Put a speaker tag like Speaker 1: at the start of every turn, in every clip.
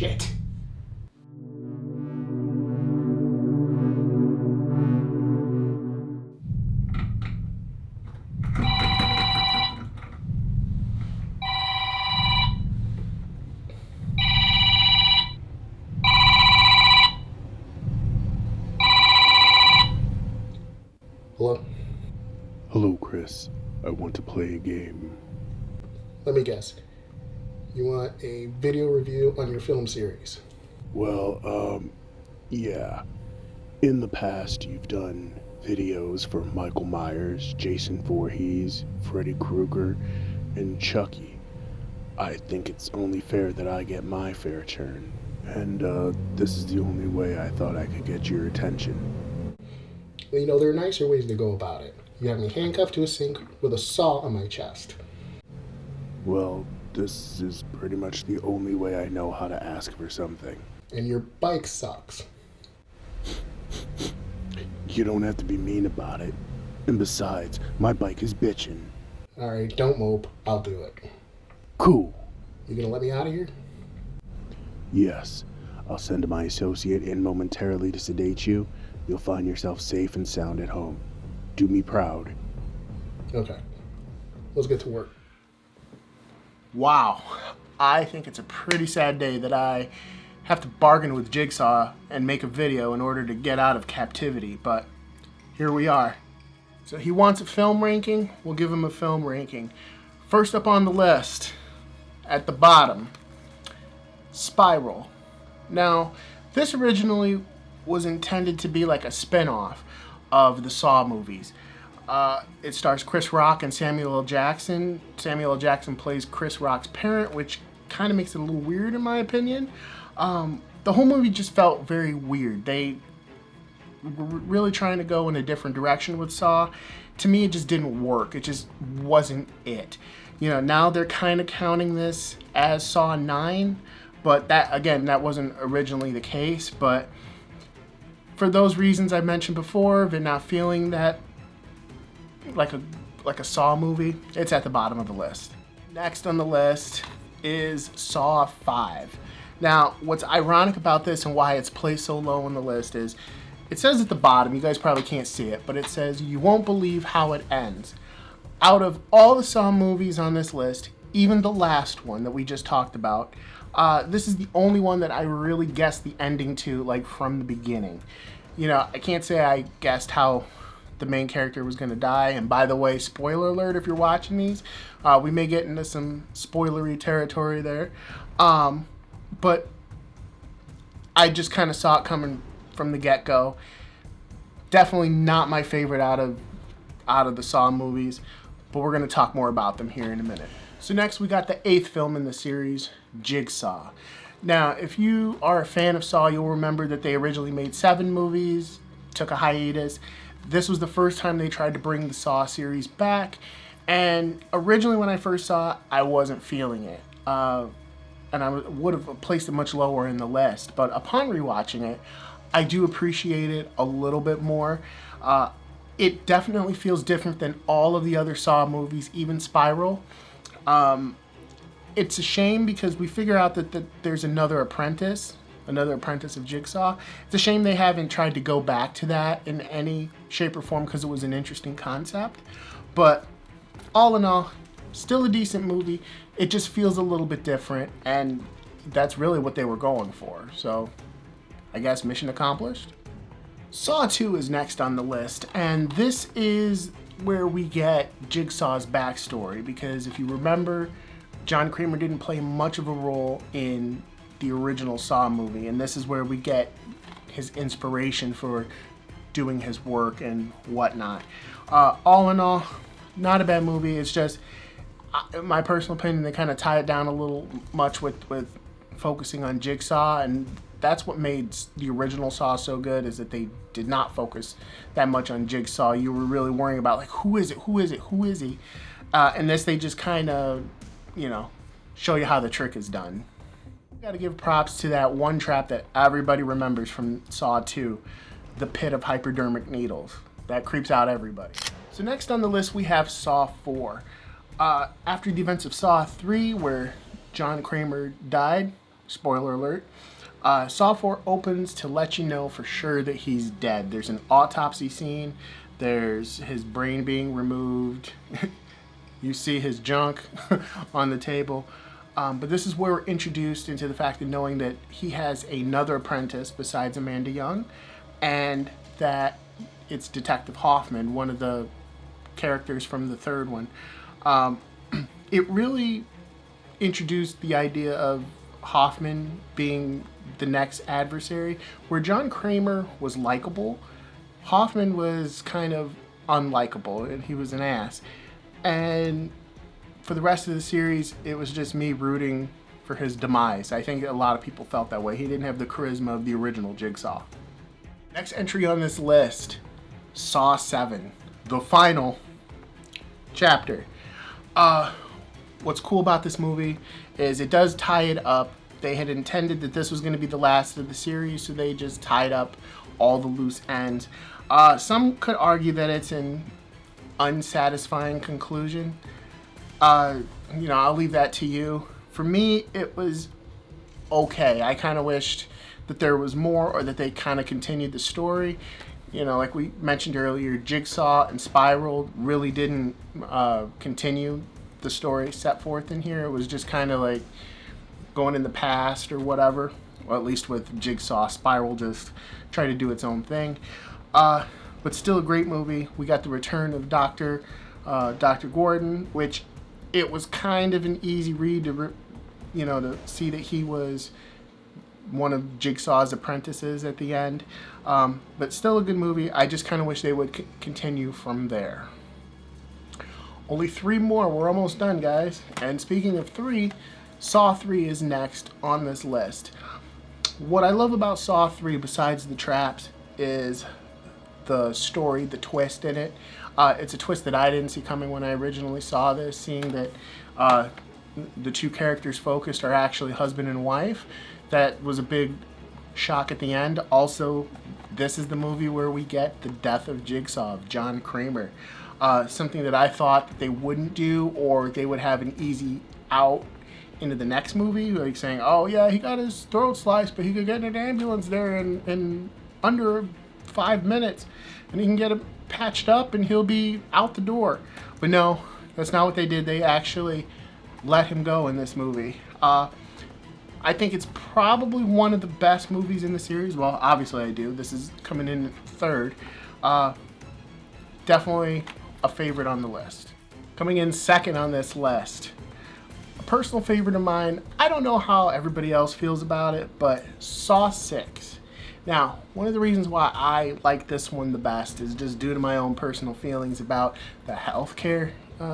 Speaker 1: shit. Hello?
Speaker 2: Hello, Chris. I want to play a game.
Speaker 1: Let me guess. You want a video review on your film series?
Speaker 2: Well, yeah. In the past, you've done videos for Michael Myers, Jason Voorhees, Freddy Krueger, and Chucky. I think it's only fair that I get my fair turn. And, this is the only way I thought I could get your attention.
Speaker 1: Well, you know, there are nicer ways to go about it. You have me handcuffed to a sink with a saw on my chest.
Speaker 2: Well, this is pretty much the only way I know how to ask for something.
Speaker 1: And your bike sucks.
Speaker 2: You don't have to be mean about it. And besides, my bike is bitchin'.
Speaker 1: Alright, don't mope. I'll do it.
Speaker 2: Cool.
Speaker 1: You gonna let me out of here?
Speaker 2: Yes. I'll send my associate in momentarily to sedate you. You'll find yourself safe and sound at home. Do me proud.
Speaker 1: Okay. Let's get to work.
Speaker 3: Wow. I think it's a pretty sad day that I have to bargain with Jigsaw and make a video in order to get out of captivity, but here we are. So he wants a film ranking, we'll give him a film ranking. First up on the list, at the bottom, Spiral. Now, this originally was intended to be like a spin-off of the Saw movies. It stars Chris Rock and Samuel L. Jackson. Samuel L. Jackson plays Chris Rock's parent, which kind of makes it a little weird in my opinion. The whole movie just felt very weird. They were really trying to go in a different direction with Saw. To me, it just didn't work. It just wasn't it. You know, now they're kind of counting this as Saw 9, but that wasn't originally the case. But for those reasons I mentioned before, of it not feeling that like a Saw movie, it's at the bottom of the list. Next on the list is Saw 5. Now, what's ironic about this and why it's placed so low on the list is it says at the bottom, you guys probably can't see it, but it says, "You won't believe how it ends." Out of all the Saw movies on this list, even the last one that we just talked about, this is the only one that I really guessed the ending to, like, from the beginning. You know, I can't say I guessed how the main character was going to die. And by the way, spoiler alert if you're watching these, we may get into some spoilery territory there. But I just kind of saw it coming from the get-go. Definitely not my favorite out of the Saw movies, but we're going to talk more about them here in a minute. So next we got the 8th film in the series, Jigsaw. Now, if you are a fan of Saw, you'll remember that they originally made 7 movies, took a hiatus. This was the first time they tried to bring the Saw series back, and originally when I first saw it, I wasn't feeling it. And I would have placed it much lower in the list, but upon rewatching it, I do appreciate it a little bit more. It definitely feels different than all of the other Saw movies, even Spiral. It's a shame because we figure out that there's another apprentice of Jigsaw. It's a shame they haven't tried to go back to that in any shape or form because it was an interesting concept. But all in all, still a decent movie. It just feels a little bit different, and that's really what they were going for. So I guess mission accomplished. Saw 2 is next on the list, and this is where we get Jigsaw's backstory, because if you remember, John Kramer didn't play much of a role in the original Saw movie, and this is where we get his inspiration for doing his work and whatnot. All in all, not a bad movie. It's just, in my personal opinion, they kind of tie it down a little much with focusing on Jigsaw, and that's what made the original Saw so good, is that they did not focus that much on Jigsaw. You were really worrying about, like, who is he? And this, they just kind of, show you how the trick is done. Got to give props to that one trap that everybody remembers from Saw 2, the pit of hypodermic needles. That creeps out everybody. So next on the list we have Saw 4. After the events of Saw 3, where John Kramer died, Spoiler alert. Saw 4 opens to let you know for sure that he's dead. There's an autopsy scene. There's his brain being removed. You see his junk on the table. But this is where we're introduced into the fact of knowing that he has another apprentice besides Amanda Young, and that it's Detective Hoffman, one of the characters from the third one. It really introduced the idea of Hoffman being the next adversary. Where John Kramer was likable, Hoffman was kind of unlikable, and he was an ass. And for the rest of the series, it was just me rooting for his demise. I think a lot of people felt that way. He didn't have the charisma of the original Jigsaw. Next entry on this list, Saw 7, the final chapter. What's cool about this movie is it does tie it up. They had intended that this was going to be the last of the series, so they just tied up all the loose ends. Some could argue that it's an unsatisfying conclusion. I'll leave that to you. For me, it was okay. I kind of wished that there was more, or that they kind of continued the story. Like we mentioned earlier, Jigsaw and Spiral really didn't continue the story set forth in here. It was just kind of like going in the past or whatever. Well, at least with Jigsaw, Spiral just tried to do its own thing. But still a great movie. We got the return of Dr. Gordon, which it was kind of an easy read to see that he was one of Jigsaw's apprentices at the end. But still a good movie. I just kind of wish they would continue from there. Only 3 more. We're almost done, guys. And speaking of 3, Saw 3 is next on this list. What I love about Saw 3, besides the traps, is the story, the twist in it. It's a twist that I didn't see coming when I originally saw this, seeing that the 2 characters focused are actually husband and wife. That was a big shock at the end. Also, this is the movie where we get the death of Jigsaw, of John Kramer. Something that I thought that they wouldn't do, or they would have an easy out into the next movie, like saying, oh yeah, he got his throat sliced, but he could get in an ambulance there in under 5 minutes, and he can get it patched up and he'll be out the door. But no, that's not what they did. They actually let him go in this movie. I think it's probably one of the best movies in the series. Well, obviously I do. This is coming in 3rd. Definitely a favorite on the list. Coming in 2nd on this list, a personal favorite of mine. I don't know how everybody else feels about it, but Saw 6. Now, one of the reasons why I like this one the best is just due to my own personal feelings about the healthcare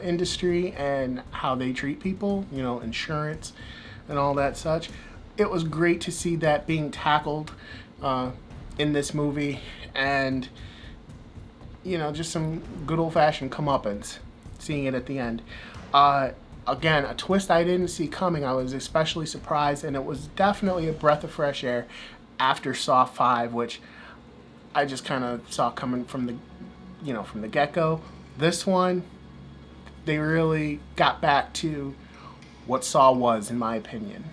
Speaker 3: industry and how they treat people, insurance and all that such. It was great to see that being tackled in this movie, and just some good old-fashioned comeuppance, seeing it at the end. Again, a twist I didn't see coming. I was especially surprised, and it was definitely a breath of fresh air after Saw 5, which I just kind of saw coming from the get-go. This one, they really got back to what Saw was, in my opinion.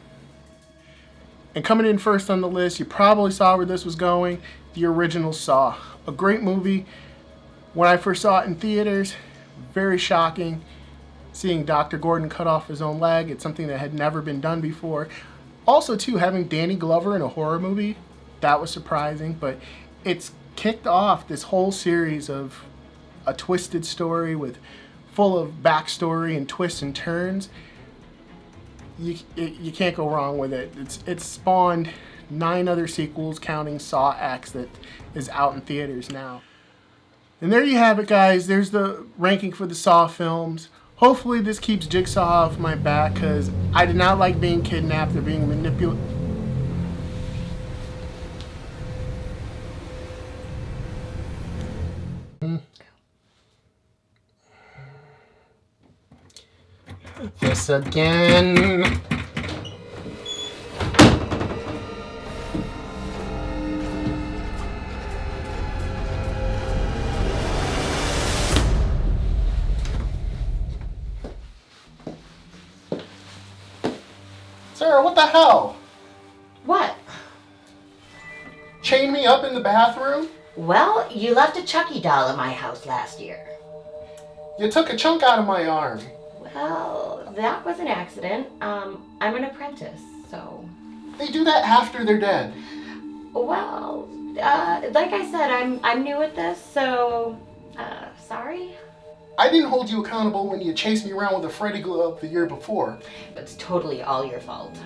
Speaker 3: And coming in first on the list, you probably saw where this was going, the original Saw. A great movie. When I first saw it in theaters, very shocking. Seeing Dr. Gordon cut off his own leg, it's something that had never been done before. Also, too, having Danny Glover in a horror movie, that was surprising. But it's kicked off this whole series of a twisted story full of backstory and twists and turns. You can't go wrong with it. It's spawned 9 other sequels, counting Saw X, that is out in theaters now. And there you have it, guys. There's the ranking for the Saw films. Hopefully this keeps Jigsaw off my back, because I did not like being kidnapped or being manipulated. This again. Sarah, what the hell?
Speaker 4: What?
Speaker 1: Chain me up in the bathroom?
Speaker 4: Well, you left a Chucky doll at my house last year.
Speaker 1: You took a chunk out of my arm.
Speaker 4: Well, that was an accident. I'm an apprentice, so...
Speaker 1: They do that after they're dead.
Speaker 4: Well, like I said, I'm new at this, so... sorry?
Speaker 1: I didn't hold you accountable when you chased me around with a Freddy glove the year before.
Speaker 4: It's totally all your fault.